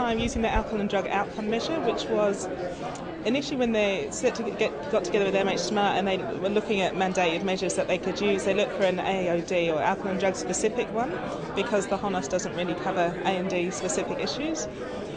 time using the alcohol and drug outcome measure, which was initially when they got together with AMHOC Smart and they were looking at mandated measures that they could use. They looked for an AOD or alcohol and drug specific one because the HONOS doesn't really cover A&D specific issues.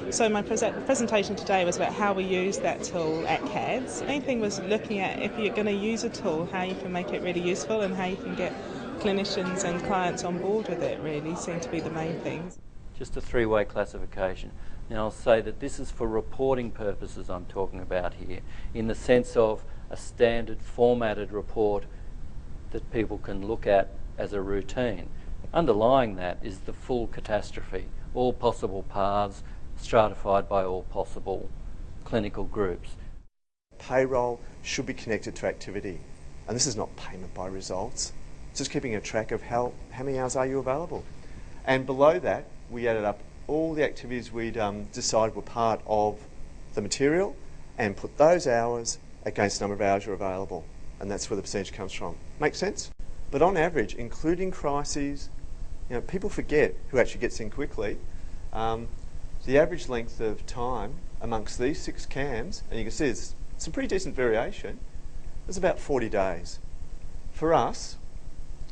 So my presentation today was about how we use that tool at CADS. The main thing was looking at if you're going to use a tool, how you can make it really useful and how you can get clinicians and clients on board with it really seem to be the main things. Just a three-way classification. Now I'll say that this is for reporting purposes I'm talking about here, in the sense of a standard formatted report that people can look at as a routine. Underlying that is the full catastrophe, all possible paths, stratified by all possible clinical groups. Payroll should be connected to activity, and this is not payment by results. It's just keeping a track of how many hours are you available. And below that, we added up all the activities we'd decided were part of the material and put those hours against the number of hours you're available. And that's where the percentage comes from. Make sense? But on average, including crises, people forget who actually gets in quickly. The average length of time amongst these 6 CAMs, and you can see there's some pretty decent variation, is about 40 days. For us,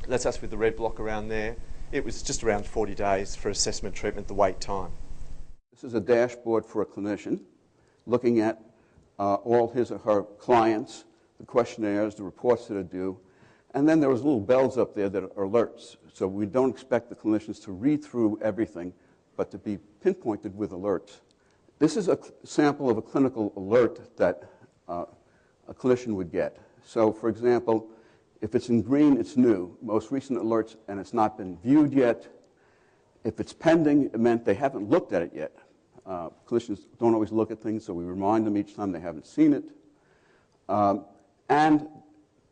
that's us with the red block around there, it was just around 40 days for assessment treatment, the wait time. This is a dashboard for a clinician looking at all his or her clients, the questionnaires, the reports that are due, and then there was little bells up there that are alerts. So we don't expect the clinicians to read through everything, but to be pinpointed with alerts. This is a sample of a clinical alert that a clinician would get. So, for example, if it's in green, it's new, most recent alerts, and it's not been viewed yet. If it's pending, it meant they haven't looked at it yet. Clinicians don't always look at things, so we remind them each time they haven't seen it. And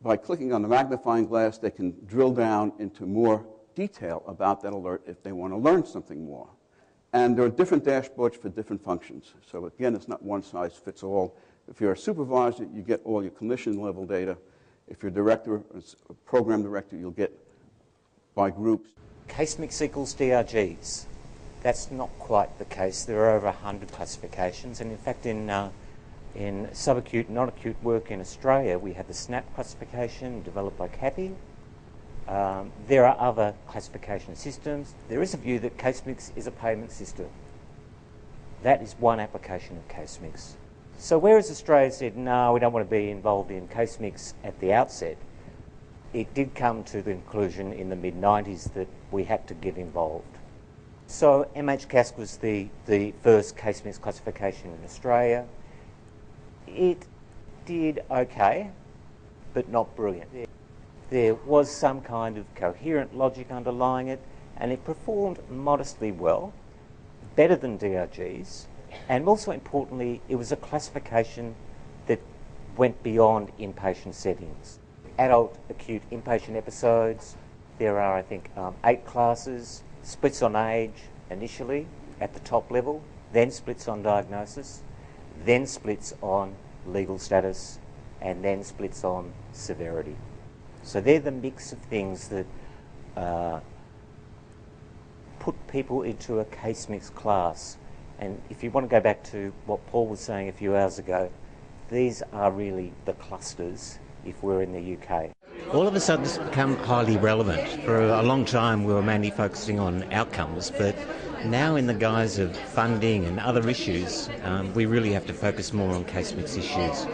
by clicking on the magnifying glass, they can drill down into more detail about that alert if they want to learn something more. And there are different dashboards for different functions. So again, it's not one size fits all. If you're a supervisor, you get all your clinician level data. If you're a director, a program director, you'll get by groups. Case mix equals DRGs. That's not quite the case. There are over 100 classifications, and in fact in subacute and non-acute work in Australia, we have the SNAP classification developed by Kathy. There are other classification systems. There is a view that case mix is a payment system. That is one application of case mix. So whereas Australia said, no, we don't want to be involved in case mix at the outset, it did come to the conclusion in the mid-90s that we had to get involved. So AMHOC was the first case mix classification in Australia. It did okay, but not brilliant. There was some kind of coherent logic underlying it, and it performed modestly well, better than DRGs, and also importantly, it was a classification that went beyond inpatient settings. Adult acute inpatient episodes, there are, I think, 8 classes, splits on age initially at the top level, then splits on diagnosis, then splits on legal status, and then splits on severity. So they're the mix of things that put people into a case mix class. And if you want to go back to what Paul was saying a few hours ago, these are really the clusters if we're in the UK. All of a sudden it's become highly relevant. For a long time we were mainly focusing on outcomes, but now in the guise of funding and other issues, we really have to focus more on case mix issues.